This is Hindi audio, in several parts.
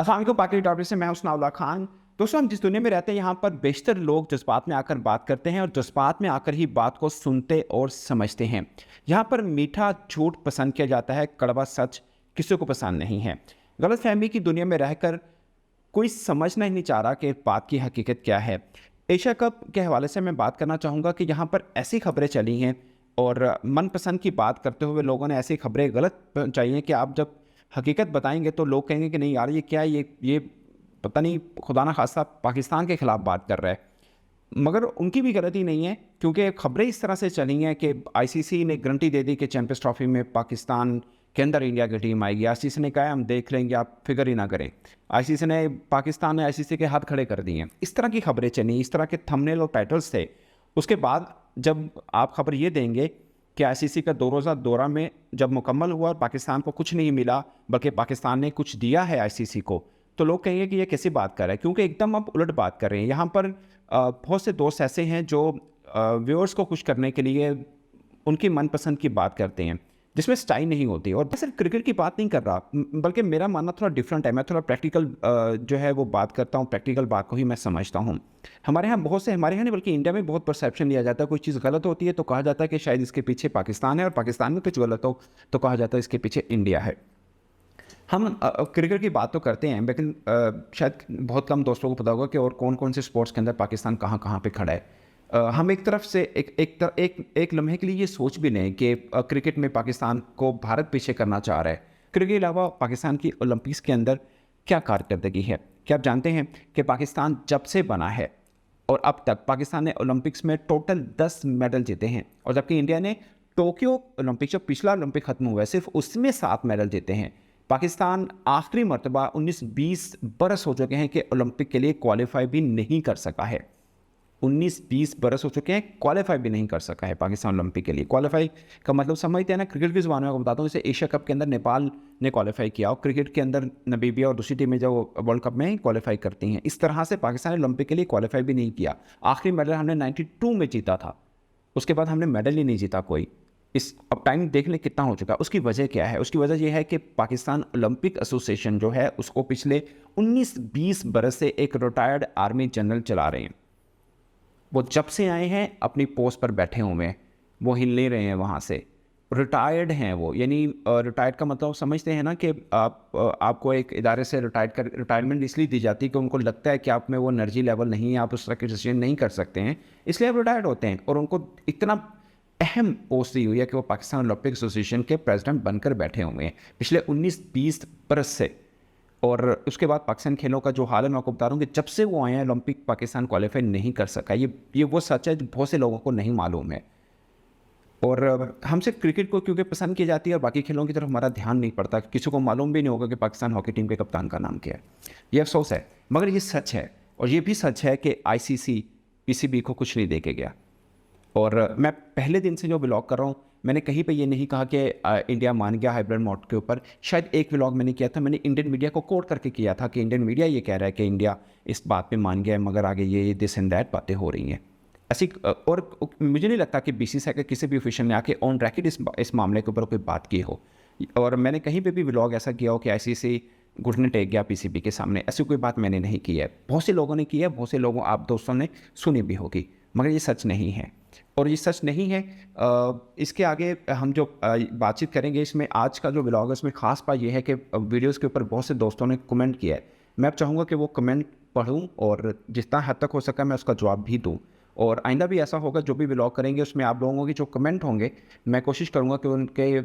अस्सलाम वालेकुम। पाकिस्तान टॉपिक से मैं हूं सनाउल्लाह खान। दोस्तों, हम जिस दुनिया में रहते हैं यहाँ पर बेशतर लोग जज्बात में आकर बात करते हैं और जज्बात में आकर ही बात को सुनते और समझते हैं। यहाँ पर मीठा झूठ पसंद किया जाता है, कड़वा सच किसी को पसंद नहीं है। गलतफहमी की दुनिया में रहकर कोई समझना ही नहीं चाह रहा कि बात की हकीकत क्या है। एशिया कप के हवाले से मैं बात करना चाहूँगा कि यहाँ पर ऐसी खबरें चली हैं और मनपसंद की बात करते हुए लोगों ने ऐसी खबरें गलत पहुँचाई हैं कि आप जब हकीकत बताएंगे तो लोग कहेंगे कि नहीं यार, ये क्या है, ये पता नहीं, खुदा ना खास्ता पाकिस्तान के ख़िलाफ़ बात कर रहा है। मगर उनकी भी गलती नहीं है, क्योंकि खबरें इस तरह से चली हैं कि आईसीसी ने गारंटी दे दी कि चैंपियंस ट्रॉफी में पाकिस्तान के अंदर इंडिया की टीम आएगी। आईसीसी ने कहा हम देख लेंगे, आप फिक्र ही ना करें। पाकिस्तान ने आईसीसी के हाथ खड़े कर दिए हैं। इस तरह की खबरें चली, इस तरह के थंबनेल और टाइटल्स थे। उसके बाद जब आप खबर ये देंगे कि आईसीसी का 2 रोज़ा दौरा में जब मुकम्मल हुआ और पाकिस्तान को कुछ नहीं मिला, बल्कि पाकिस्तान ने कुछ दिया है आईसीसी को, तो लोग कहेंगे कि ये कैसी बात कर रहे हैं, क्योंकि एकदम आप उलट बात कर रहे हैं। यहाँ पर बहुत से दोस्त ऐसे हैं जो व्यूअर्स को खुश करने के लिए उनकी मनपसंद की बात करते हैं, जिसमें स्टाइल नहीं होती। और मैं सिर्फ क्रिकेट की बात नहीं कर रहा, बल्कि मेरा मानना थोड़ा डिफरेंट है। मैं थोड़ा प्रैक्टिकल जो है वो बात करता हूँ, प्रैक्टिकल बात को ही मैं समझता हूँ। हमारे यहाँ नहीं बल्कि इंडिया में बहुत परसेप्शन लिया जाता है। कोई चीज़ गलत होती है तो कहा जाता है कि शायद इसके पीछे पाकिस्तान है, और पाकिस्तान में कुछ गलत हो तो कहा जाता है इसके पीछे इंडिया है। हम क्रिकेट की बात तो करते हैं, लेकिन शायद बहुत कम दोस्तों को पता होगा कि और कौन कौन से स्पोर्ट्स के अंदर पाकिस्तान कहाँ कहाँ पे खड़ा है। हम एक तरफ से एक लम्हे के लिए ये सोच भी लें कि क्रिकेट में पाकिस्तान को भारत पीछे करना चाह रहा है। क्रिकेट के अलावा पाकिस्तान की ओलंपिक्स के अंदर क्या कारकर्दगी है? क्या आप जानते हैं कि पाकिस्तान जब से बना है और अब तक पाकिस्तान ने ओलंपिक्स में टोटल 10 मेडल जीते हैं, और जबकि इंडिया ने टोक्यो ओलंपिक, जो पिछला ओलंपिक खत्म हुआ है, सिर्फ उसमें 7 मेडल जीते हैं। पाकिस्तान आखिरी मरतबा 19-20 बरस हो चुके हैं कि ओलंपिक के लिए क्वालिफाई भी नहीं कर सका है। 19-20 बरस हो चुके हैं, क्वालिफाई भी नहीं कर सका है पाकिस्तान ओलंपिक के लिए। क्वालिफाई का मतलब समझते हैं ना, क्रिकेट की ज़ुबान में आपको बताता हूँ। जैसे एशिया कप के अंदर नेपाल ने क्वालिफाई किया, और क्रिकेट के अंदर नमीबिया और दूसरी टीमें जो वर्ल्ड कप में क्वालिफाई करती हैं, इस तरह से पाकिस्तान ने ओलंपिक के लिए क्वालिफाई भी नहीं किया। आखिरी मेडल हमने 92 में जीता था, उसके बाद हमने मेडल ही नहीं जीता कोई। अब टाइम देख लें कितना हो चुका है। उसकी वजह क्या है? उसकी वजह यह है कि पाकिस्तान ओलंपिक एसोसिएशन जो है उसको पिछले 19-20 बरस से एक रिटायर्ड आर्मी जनरल चला रहे हैं। वो जब से आए हैं अपनी पोस्ट पर बैठे हुए हैं, वो हिल नहीं रहे हैं वहाँ से। रिटायर्ड हैं वो, यानी रिटायर्ड का मतलब समझते हैं ना कि आपको एक इदारे से रिटायरमेंट इसलिए दी जाती है कि उनको लगता है कि आप में वो एनर्जी लेवल नहीं है, आप उस तरह के डिसीजन नहीं कर सकते हैं, इसलिए आप रिटायर्ड होते हैं। और उनको इतना अहम पोस्ट दी हुई है कि वो पाकिस्तान ओलंपिक एसोसिएशन के प्रेसिडेंट बनकर बैठे हुए हैं पिछले 19-20 बरस से। और उसके बाद पाकिस्तान खेलों का जो हाल है मैं आपको बता रहा हूँ कि जब से वो आए हैं ओलंपिक पाकिस्तान क्वालिफाई नहीं कर सका। ये वो सच है जो बहुत से लोगों को नहीं मालूम है। और हम सिर्फ क्रिकेट को क्योंकि पसंद की जाती है और बाकी खेलों की तरफ हमारा ध्यान नहीं पड़ता, किसी को मालूम भी नहीं होगा कि पाकिस्तान हॉकी टीम के कप्तान का नाम क्या है। ये अफसोस है, मगर ये सच है। और ये भी सच है कि आईसीसी पीसीबी को कुछ नहीं दे के गया। और मैं पहले दिन से जो व्लॉग कर रहा हूँ, मैंने कहीं पे ये नहीं कहा कि इंडिया मान गया हाइब्रिड मोड के ऊपर। शायद एक व्लॉग मैंने किया था, मैंने इंडियन मीडिया को कोट करके किया था कि इंडियन मीडिया ये कह रहा है कि इंडिया इस बात पे मान गया है, मगर आगे ये दिस एंड दैट बातें हो रही हैं ऐसी। और मुझे नहीं लगता कि बीसीसीआई के किसी भी ऑफिशियल ने आके ऑन रैकेट इस मामले के ऊपर कोई बात की हो। और मैंने कहीं पर भी व्लॉग ऐसा किया हो कि आईसीसी घुटने टेक गया पीसीबी के सामने, ऐसी कोई बात मैंने नहीं की है। बहुत से लोगों ने की है, बहुत से लोगों आप दोस्तों ने सुनी भी होगी, मगर ये सच नहीं है। और ये सच नहीं है। इसके आगे हम जो बातचीत करेंगे, इसमें आज का जो व्लॉग है उसमें ख़ास बात यह है कि वीडियोस के ऊपर बहुत से दोस्तों ने कमेंट किया है। मैं अब चाहूँगा कि वो कमेंट पढूं और जितना हद तक हो सका मैं उसका जवाब भी दूं। और आइंदा भी ऐसा होगा, जो भी व्लॉग करेंगे उसमें आप लोगों के जो कमेंट होंगे मैं कोशिश करूँगा कि उनके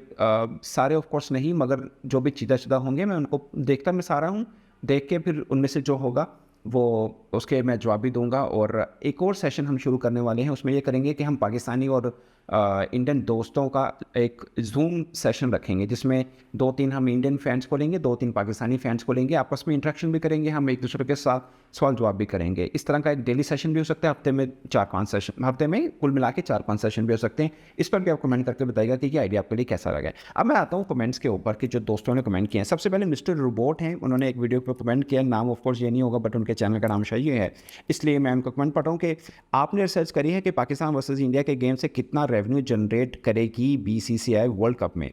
सारे ऑफ कोर्स नहीं, मगर जो भी चीदा होंगे मैं उनको देखता मैं सारा हूँ, देख के फिर उनमें से जो होगा वो उसके मैं जवाब भी दूंगा। और एक और सेशन हम शुरू करने वाले हैं, उसमें ये करेंगे कि हम पाकिस्तानी और इंडियन दोस्तों का एक जूम सेशन रखेंगे, जिसमें 2-3 हम इंडियन फैंस को लेंगे, 2-3 पाकिस्तानी फैंस को लेंगे, आपस में इंटरेक्शन भी करेंगे, हम एक दूसरे के साथ सवाल जवाब भी करेंगे। इस तरह का एक डेली सेशन भी हो सकता है, हफ्ते में 4-5 सेशन, हफ्ते में कुल मिला के 4-5 सेशन भी हो सकते हैं। इस पर भी आप कमेंट करके बताइएगा कि ये आइडिया आपके लिए कैसा लगा। अब मैं आता हूँ कमेंट्स के ऊपर कि जो दोस्तों ने कमेंट किए हैं। सबसे पहले मिस्टर रोबोट हैं, उन्होंने एक वीडियो पर कमेंट किया, नाम ऑफकोर्स ये नहीं होगा बट उनके चैनल का नाम शायद ये है, इसलिए मैं उनको कमेंट पढ़ रहा हूँ कि आपने रिसर्च करी है कि पाकिस्तान वर्सेस इंडिया के गेम से कितना रेवेन्यू जनरेट करेगी बीसीसीआई वर्ल्ड कप में?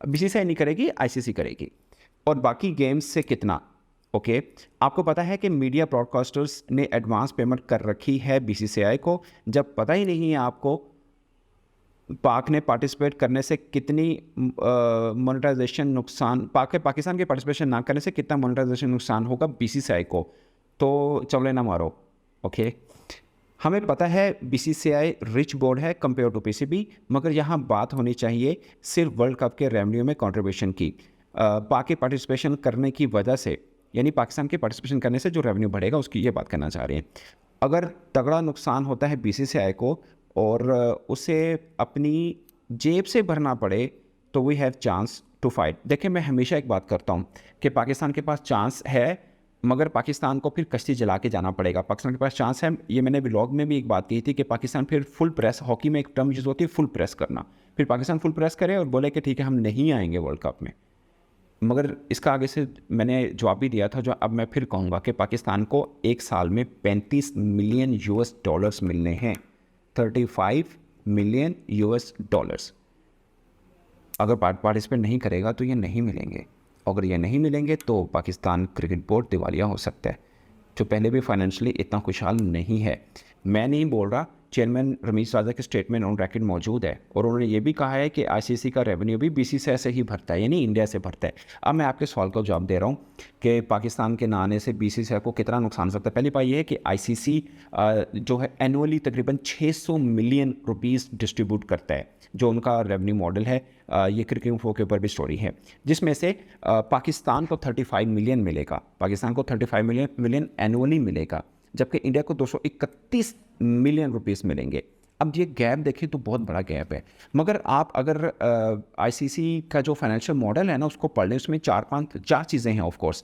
बीसीसीआई नहीं करेगी, आईसीसी करेगी। और बाकी गेम्स से कितना? ओके, आपको पता है कि मीडिया ब्रॉडकास्टर्स ने एडवांस पेमेंट कर रखी है बीसीसीआई को, जब पता ही नहीं है आपको पाक ने पार्टिसिपेट करने से कितनी मोनेटाइजेशन नुकसान, पाकिस्तान के पार्टिसिपेशन ना करने से कितना मोनेटाइजेशन नुकसान होगा बीसीसीआई को। तो चवले ना मारो। ओके, हमें पता है बीसीसीआई रिच बोर्ड है कंपेयर टू पीसीबी, मगर यहाँ बात होनी चाहिए सिर्फ वर्ल्ड कप के रेवेन्यू में कंट्रीब्यूशन की। पाक के पार्टिसिपेशन करने की वजह से, यानी पाकिस्तान के पार्टिसिपेशन करने से जो रेवेन्यू बढ़ेगा उसकी ये बात करना चाह रहे हैं। अगर तगड़ा नुकसान होता है बीसीसीआई को और उसे अपनी जेब से भरना पड़े तो we have chance to fight. देखिए, मैं हमेशा एक बात करता हूँ कि पाकिस्तान के पास चांस है, मगर पाकिस्तान को फिर कश्ती जला के जाना पड़ेगा। पाकिस्तान के पास चांस है, ये मैंने व्लॉग में भी एक बात की थी कि पाकिस्तान फिर फुल प्रेस, हॉकी में एक टर्म यूज़ होती है फुल प्रेस करना, फिर पाकिस्तान फुल प्रेस करे और बोले कि ठीक है हम नहीं आएंगे वर्ल्ड कप में। मगर इसका आगे से मैंने जवाब भी दिया था, जो अब मैं फिर कहूँगा कि पाकिस्तान को एक साल में 35 मिलियन यूएस डॉलर्स मिलने हैं, 35 मिलियन यूएस डॉलर्स। अगर पार्टिसिपेट नहीं करेगा तो ये नहीं मिलेंगे, अगर ये नहीं मिलेंगे तो पाकिस्तान क्रिकेट बोर्ड दिवालिया हो सकता है, जो पहले भी फाइनेंशियली इतना खुशहाल नहीं है। मैं नहीं बोल रहा, चेयरमैन रमीज राजा के स्टेटमेंट ऑन रैकेट मौजूद है और उन्होंने ये भी कहा है कि आईसीसी का रेवेन्यू भी बीसीसीआई से ही भरता है, यानी इंडिया से भरता है। अब मैं आपके सवाल का जवाब दे रहा हूँ कि पाकिस्तान के ना आने से बीसीसीआई को कितना नुकसान हो सकता है। पहली बात यह है कि आईसीसी जो है एनुअली तकरीबन 600 मिलियन रुपीस डिस्ट्रीब्यूट करता है, जो उनका रेवेन्यू मॉडल है। ये क्रिकेट इन्फो के ऊपर भी स्टोरी है, जिसमें से पाकिस्तान को 35 मिलियन मिलेगा, पाकिस्तान को 35 मिलियन एनुअली मिलेगा, जबकि इंडिया को 231 मिलियन रुपीस मिलेंगे। अब ये गैप देखें तो बहुत बड़ा गैप है, मगर आप अगर आईसीसी का जो फाइनेंशियल मॉडल है ना उसको पढ़ लें, उसमें चार चीज़ें हैं। ऑफ कोर्स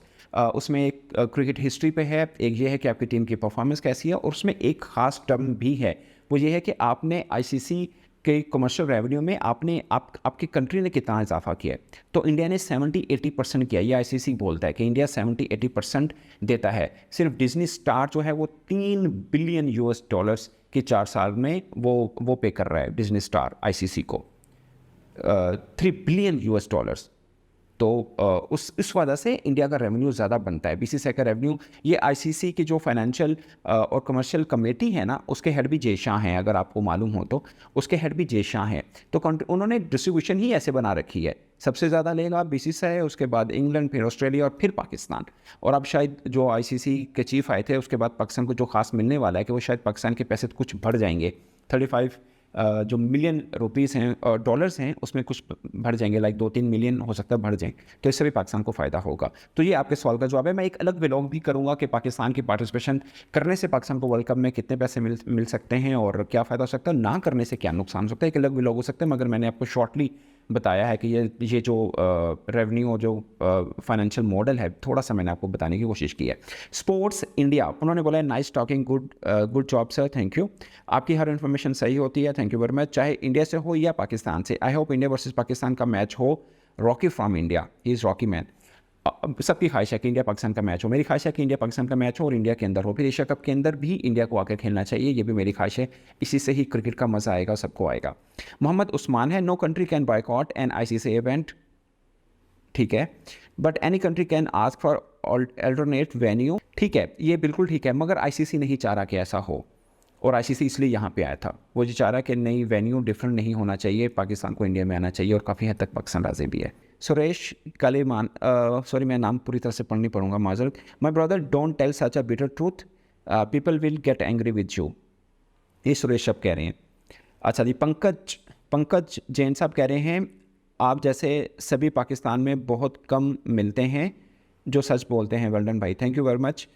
उसमें एक क्रिकेट हिस्ट्री पे है, एक ये है कि आपकी टीम की परफॉर्मेंस कैसी है, और उसमें एक ख़ास टर्म भी है, वो ये है कि आपने आईसीसी के कमर्शियल रेवेन्यू में आपकी कंट्री ने कितना इजाफा किया है। तो इंडिया ने 70-80% किया, ये आईसीसी बोलता है कि इंडिया 70-80% देता है। सिर्फ डिज्नी स्टार जो है वो 3 बिलियन यूएस डॉलर्स के 4 साल में वो पे कर रहा है, डिज्नी स्टार आईसीसी को 3 बिलियन यूएस डॉलर्स। तो इस वजह से इंडिया का रेवेन्यू ज़्यादा बनता है। बीसीसीआई का रेवेन्यू, ये आईसीसी की जो फाइनेंशियल और कमर्शियल कमेटी है ना, उसके हेड भी जय शाह हैं, अगर आपको मालूम हो तो उसके हेड भी जय शाह हैं। तो उन्होंने डिस्ट्रीब्यूशन ही ऐसे बना रखी है, सबसे ज़्यादा लेगा बीसीसीआई, उसके बाद इंग्लैंड, फिर ऑस्ट्रेलिया और फिर पाकिस्तान। और अब शायद जो आईसीसी के चीफ आए थे उसके बाद पाकिस्तान को जो खास मिलने वाला है कि वो शायद पाकिस्तान के पैसे कुछ बढ़ जाएंगे, 35 जो मिलियन रुपीस हैं डॉलर्स हैं उसमें कुछ बढ़ जाएंगे, लाइक 2-3 मिलियन हो सकता है बढ़ जाएं, तो इससे भी पाकिस्तान को फ़ायदा होगा। तो ये आपके सवाल का जवाब है। मैं एक अलग व्लॉग भी करूंगा कि पाकिस्तान की पार्टिसिपेशन करने से पाकिस्तान को वर्ल्ड कप में कितने पैसे मिल सकते हैं और क्या फ़ायदा हो सकता है, ना करने से क्या नुकसान हो सकता है, एक अलग व्लॉग हो सकता है। मगर मैंने आपको शॉर्टली बताया है कि ये जो रेवेन्यू और जो फाइनेंशियल मॉडल है, थोड़ा सा मैंने आपको बताने की कोशिश की है। स्पोर्ट्स इंडिया, उन्होंने बोला है nice talking, good job sir, thank you. आपकी हर इन्फॉर्मेशन सही होती है, थैंक यू वेरी मच, चाहे इंडिया से हो या पाकिस्तान से। I hope India versus Pakistan का मैच हो, Rocky from India, he is Rocky man. सबकी ख्वाहिश है कि इंडिया पाकिस्तान का मैच हो, मेरी ख्वाहिश है कि इंडिया पाकिस्तान का मैच हो और इंडिया के अंदर हो, फिर एशिया कप के अंदर भी इंडिया को आकर खेलना चाहिए, ये भी मेरी ख्वाहिश है। इसी से ही क्रिकेट का मज़ा आएगा, सबको आएगा। मोहम्मद उस्मान है, no country can boycott an ICC event, ठीक है, but any country can ask for alternate venue, ठीक है, ये बिल्कुल ठीक है, मगर आईसीसी नहीं चाह रहा कि ऐसा हो, और आईसीसी इसलिए यहाँ पे आया था, वो जो चाह रहा है कि नई वेन्यू डिफरेंट नहीं होना चाहिए, पाकिस्तान को इंडिया में आना चाहिए, और काफ़ी हद तक पाकिस्तान राजी भी है। सुरेश कलेमान, सॉरी मैं नाम पूरी तरह से पढ़ नहीं पढ़ूंगा, माजरत। My brother don't tell such a bitter truth, people will get angry with you, ये सुरेश अब कह रहे हैं। अच्छा जी, पंकज जैन साहब कह रहे हैं आप जैसे सभी पाकिस्तान में बहुत कम मिलते हैं जो सच बोलते हैं, वेल्डन भाई, थैंक यू वेरी मच।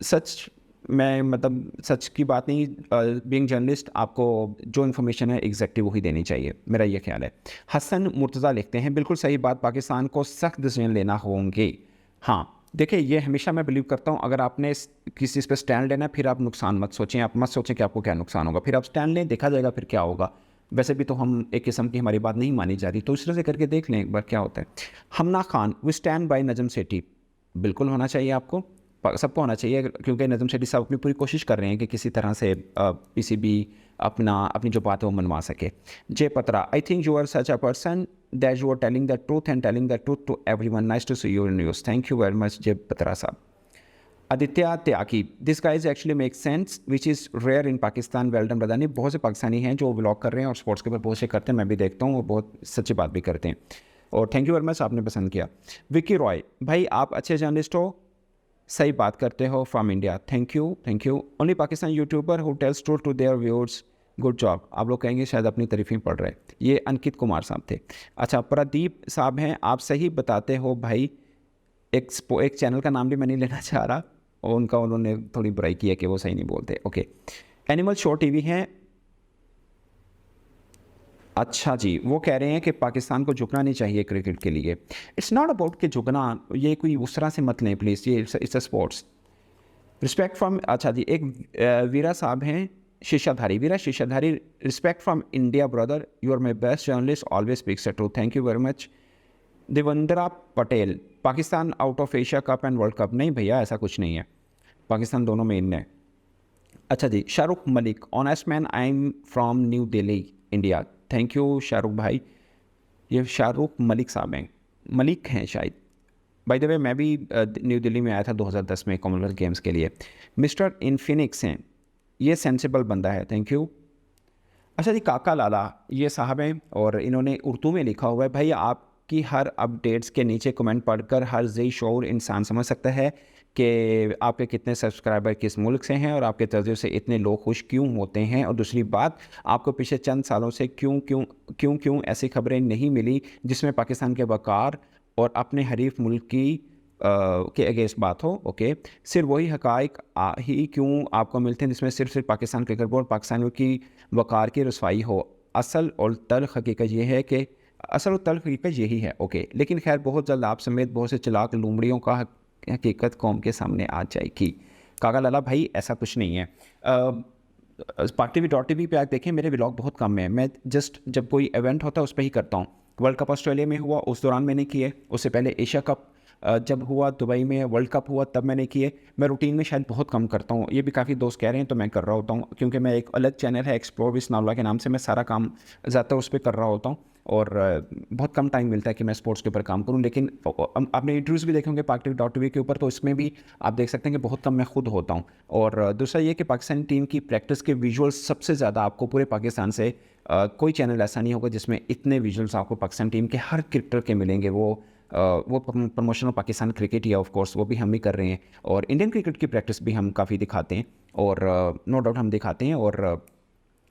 सच, मैं मतलब सच की बात नहीं, बीइंग जर्नलिस्ट आपको जो इन्फॉर्मेशन है एग्जैक्टली वही देनी चाहिए, मेरा ये ख्याल है। हसन मुर्तज़ा लिखते हैं बिल्कुल सही बात, पाकिस्तान को सख्त डिसीजन लेना होंगे। हाँ देखिए, ये हमेशा मैं बिलीव करता हूँ, अगर आपने किसी चीज़ पे स्टैंड लेना है फिर आप नुकसान मत सोचें, आप मत सोचें कि आपको क्या नुकसान होगा, फिर आप स्टैंड लें, देखा जाएगा फिर क्या होगा। वैसे भी तो हम एक किस्म की हमारी बात नहीं मानी जा रही, तो इस तरह से करके देख लें एक बार क्या होता है। हमना Khan, we stand by Najam Sethi, बिल्कुल होना चाहिए आपको। सबको होना चाहिए, क्योंकि नज़म सेठी साहब अपनी पूरी कोशिश कर रहे हैं कि किसी तरह से पीसीबी अपनी जो बात है वो मनवा सके। Jay Patra, I think you are such a person that you are telling the truth and telling the truth to everyone, nice to see you in news, thank you very much Jay Patra साहब। Aditya Tyagi, this guys actually make sense which is rare in Pakistan, well done brother. बहुत से पाकिस्तानी हैं जो व्लॉग कर रहे हैं और स्पोर्ट्स के ऊपर बहुत से करते हैं, मैं भी देखता हूँ, वो बहुत सच्ची बात भी करते हैं, और थैंक यू वेरी मच, आपने पसंद किया। विक्की रॉय, भाई आप अच्छे जर्नलिस्ट हो, सही बात करते हो, from India, thank you thank you. Only Pakistan YouTuber who tells truth to their viewers, good job. आप लोग कहेंगे शायद अपनी तारीफ़ ही पढ़ रहे, ये अंकित कुमार साहब थे। अच्छा, प्रदीप साहब हैं, आप सही बताते हो भाई, एक चैनल का नाम भी मैं नहीं लेना चाह रहा, और उन्होंने थोड़ी बुराई की है कि वो सही नहीं बोलते, ओके। एनिमल शो टीवी हैं, अच्छा जी, वो कह रहे हैं कि पाकिस्तान को झुकना नहीं चाहिए क्रिकेट के लिए। इट्स नॉट अबाउट कि झुकना, ये कोई उस तरह से मत लें प्लीज़, ये it's a sports, respect from. अच्छा जी, एक वीरा साहब हैं Sheeshadhari, Veera Sheeshadhari, respect from India brother, you are my best journalist, always speaks the truth, thank you very much. Devendra Patel, Pakistan out of Asia Cup and World Cup, नहीं भैया ऐसा कुछ नहीं है, पाकिस्तान दोनों में इन है। अच्छा जी, Shahrukh Malik, honest man, I am from New Delhi India, thank you Shahrukh भाई। ये शाहरुख मलिक साहब हैं, मलिक हैं शायद, बाय द वे मैं भी न्यू दिल्ली में आया था 2010 में कॉमनवेल्थ गेम्स के लिए। मिस्टर इन्फिनिक्स हैं, ये सेंसिबल बंदा है, थैंक यू। अच्छा जी, काका लाला ये साहब हैं, और इन्होंने उर्दू में लिखा हुआ है, भाई आपकी हर अपडेट्स के नीचे कमेंट पढ़कर हर ज़ी शऊर इंसान समझ सकता है कि आपके कितने सब्सक्राइबर किस मुल्क से हैं और आपके तर्जुमे से इतने लोग खुश क्यों होते हैं। और दूसरी बात, आपको पिछले चंद सालों से क्यों ऐसी खबरें नहीं मिली जिसमें पाकिस्तान के वक़ार और अपने हरीफ मुल्क की के अगेंस्ट बात हो, ओके। सिर्फ वही हक़ाइक़ ही क्यों आपको मिलते हैं जिसमें सिर्फ पाकिस्तान क्रिकेट बोर्ड पाकिस्तानियों की वक़ार की रसवाई हो। असल और तल्ख़ हकीकत यही है, ओके। लेकिन खैर, बहुत जल्द आप समेत बहुत से चलाक लूमड़ियों का हकीकत कौम के सामने आ जाएगी। काका लाला भाई ऐसा कुछ नहीं है। PakTV.tv पे आप देखें, मेरे व्लॉग बहुत कम है, मैं जस्ट जब कोई इवेंट होता है उस पर ही करता हूँ। वर्ल्ड कप ऑस्ट्रेलिया में हुआ उस दौरान मैंने किए, उससे पहले एशिया कप जब हुआ दुबई में, वर्ल्ड कप हुआ तब मैंने किए। मैं रूटीन में शायद बहुत कम करता हूँ, ये भी काफ़ी दोस्त कह रहे हैं तो मैं कर रहा होता हूँ, क्योंकि मैं एक अलग चैनल है एक्सप्लोर विद नावला के नाम से, मैं सारा काम ज़्यादातर उस पर कर रहा होता हूँ, और बहुत कम टाइम मिलता है कि मैं स्पोर्ट्स के ऊपर काम करूं। लेकिन आपने इंटरव्यूज़ भी देखे होंगे PakTV.tv के ऊपर, तो इसमें भी आप देख सकते हैं कि बहुत कम मैं खुद होता हूं। और दूसरा ये कि पाकिस्तानी टीम की प्रैक्टिस के विजुअल्स सबसे ज़्यादा आपको पूरे पाकिस्तान से कोई चैनल ऐसा नहीं होगा जिसमें इतने विजुअल्स आपको पाकिस्तान टीम के हर क्रिकेटर के मिलेंगे। वो प्रमोशन ऑफ पाकिस्तान क्रिकेट ही है, ऑफ कोर्स वो भी हम ही कर रहे हैं, और इंडियन क्रिकेट की प्रैक्टिस भी हम काफ़ी दिखाते हैं, और नो डाउट हम दिखाते हैं, और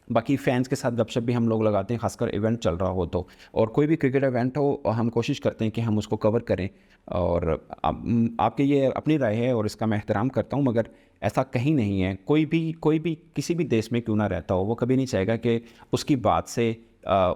बाकी फ़ैन्स के साथ गपशप भी हम लोग लगाते हैं, खासकर इवेंट चल रहा हो तो, और कोई भी क्रिकेट इवेंट हो हम कोशिश करते हैं कि हम उसको कवर करें। और आपके ये अपनी राय है और इसका मैं एहतराम करता हूँ, मगर ऐसा कहीं नहीं है। कोई भी किसी भी देश में क्यों ना रहता हो, वो कभी नहीं चाहेगा कि उसकी बात से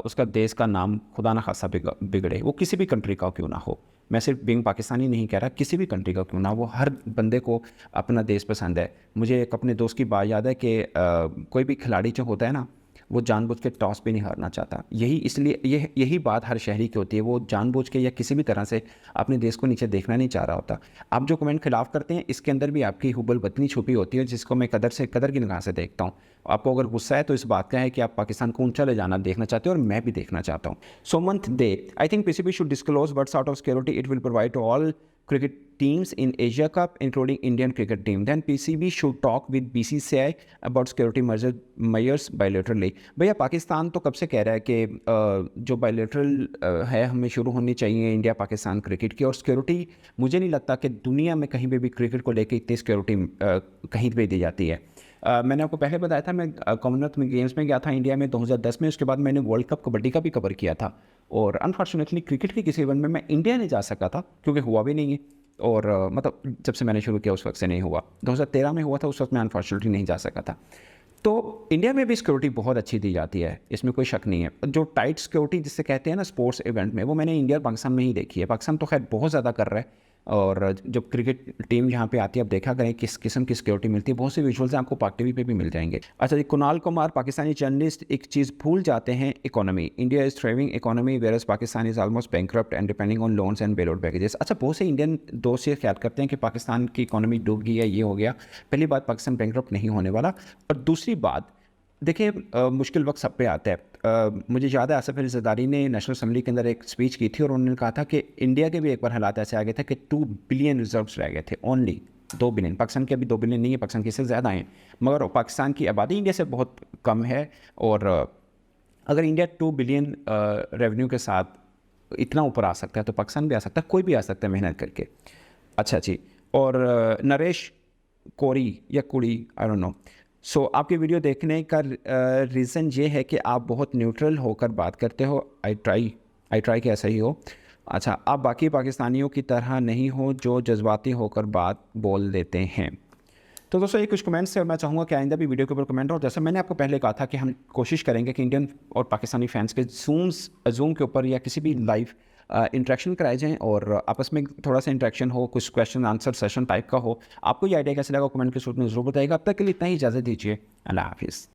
उसका देश का नाम खुदा ना खासा बिगड़े, वो किसी भी कंट्री का क्यों ना हो। मैं सिर्फ बिंग पाकिस्तानी नहीं कह रहा, किसी भी कंट्री का क्यों ना, वो हर बंदे को अपना देश पसंद है। मुझे एक अपने दोस्त की बात याद है कि कोई भी खिलाड़ी जो होता है ना, वो जानबूझ के टॉस भी नहीं हारना चाहता। यही बात हर शहरी की होती है, वो जानबूझ के या किसी भी तरह से अपने देश को नीचे देखना नहीं चाह रहा होता। आप जो कमेंट खिलाफ करते हैं, इसके अंदर भी आपकी हुब्बुल वतनी छुपी होती है, जिसको मैं कदर की निगाह से देखता हूँ। आपको अगर गुस्सा है तो इस बात का है कि आप पाकिस्तान को ऊंचा ले जाना देखना चाहते हो, और मैं भी देखना चाहता हूँ। Somant Dey, I think PCB should disclose what sort of security it will provide to all cricket teams in Asia Cup, including Indian cricket team. Then PCB should talk with BCCI about security measures bilaterally. भैया पाकिस्तान तो कब से कह रहा है कि जो बायलेटरल है हमें शुरू होनी चाहिए इंडिया पाकिस्तान क्रिकेट की, और सिक्योरिटी मुझे नहीं लगता कि दुनिया में कहीं पे भी क्रिकेट को लेकर इतनी सिक्योरिटी कहीं पे दी जाती है। मैंने आपको पहले बताया था, मैं कॉमनवेल्थ गेम्स में गया था इंडिया में 2010 में, उसके बाद मैंने वर्ल्ड कप कबड्डी का भी कवर किया था, और अनफॉर्चुनेटली क्रिकेट के किसी इवेंट में मैं इंडिया नहीं जा सका था क्योंकि हुआ भी नहीं है, और मतलब जब से मैंने शुरू किया उस वक्त से नहीं हुआ। 2013 में हुआ था, उस वक्त मैं अनफॉर्चुनेटली नहीं जा सका था। तो इंडिया में भी सिक्योरिटी बहुत अच्छी दी जाती है, इसमें कोई शक नहीं है। जो टाइट सिक्योरिटी जिससे कहते हैं ना स्पोर्ट्स इवेंट में, वो मैंने इंडिया और पाकिस्तान में ही देखी है। पाकिस्तान तो खैर बहुत ज़्यादा कर रहा है, और जब क्रिकेट टीम यहाँ पे आती है, आप देखा करें किस किस्म की सिक्योरिटी मिलती है। बहुत से विजुअल्स आपको पाक टीवी पे भी मिल जाएंगे। अच्छा जी, कुणाल कुमार पाकिस्तानी जर्नलिस्ट एक चीज़ भूल जाते हैं, economy. India is thriving economy whereas Pakistan is almost bankrupt and depending on loans and bail out packages. अच्छा, बहुत से इंडियन दोस्त ये ख्याल करते हैं कि पाकिस्तान की इकोनॉमी डूब गई है, ये हो गया। पहली बात, पाकिस्तान बैंकरप्ट नहीं होने वाला। और दूसरी बात, देखिए मुश्किल वक्त सब पे आता है। मुझे याद है आसिफ अली ज़रदारी ने नेशनल असम्बली के अंदर एक स्पीच की थी और उन्होंने कहा था कि इंडिया के भी एक बार हालात ऐसे आ गए थे कि 2 बिलियन रिजर्व्स रह गए थे, ओनली 2 बिलियन। पाकिस्तान के अभी 2 बिलियन नहीं है, पाकिस्तान के इससे ज़्यादा हैं, मगर पाकिस्तान की आबादी इंडिया से बहुत कम है। और अगर इंडिया 2 बिलियन रेवेन्यू के साथ इतना ऊपर आ सकता है तो पाकिस्तान भी आ सकता है, कोई भी आ सकता है मेहनत करके। अच्छा जी, और नरेश कोरी या कुड़ी, आई डोंट नो। सो आपकी वीडियो देखने का रीज़न ये है कि आप बहुत न्यूट्रल होकर बात करते हो। आई ट्राई कि ऐसा ही हो। अच्छा, आप बाकी पाकिस्तानियों की तरह नहीं हो जो जज्बाती होकर बात बोल देते हैं। तो दोस्तों, ये कुछ कमेंट्स से मैं चाहूँगा कि आइंदा भी वीडियो के ऊपर कमेंट हो। जैसे मैंने आपको पहले कहा था कि हम कोशिश करेंगे कि इंडियन और पाकिस्तानी फैंस के जूम के ऊपर या किसी भी लाइव इंटरेक्शन कराए जाएँ और आपस में थोड़ा सा इंटरेक्शन हो, कुछ क्वेश्चन आंसर सेशन टाइप का हो। आपको ये आइडिया कैसे लगा कमेंट के सूट में ज़रूर बताइएगा। अब तक के लिए इतना ही, इजाज़त दीजिए। अल्लाह हाफिज़।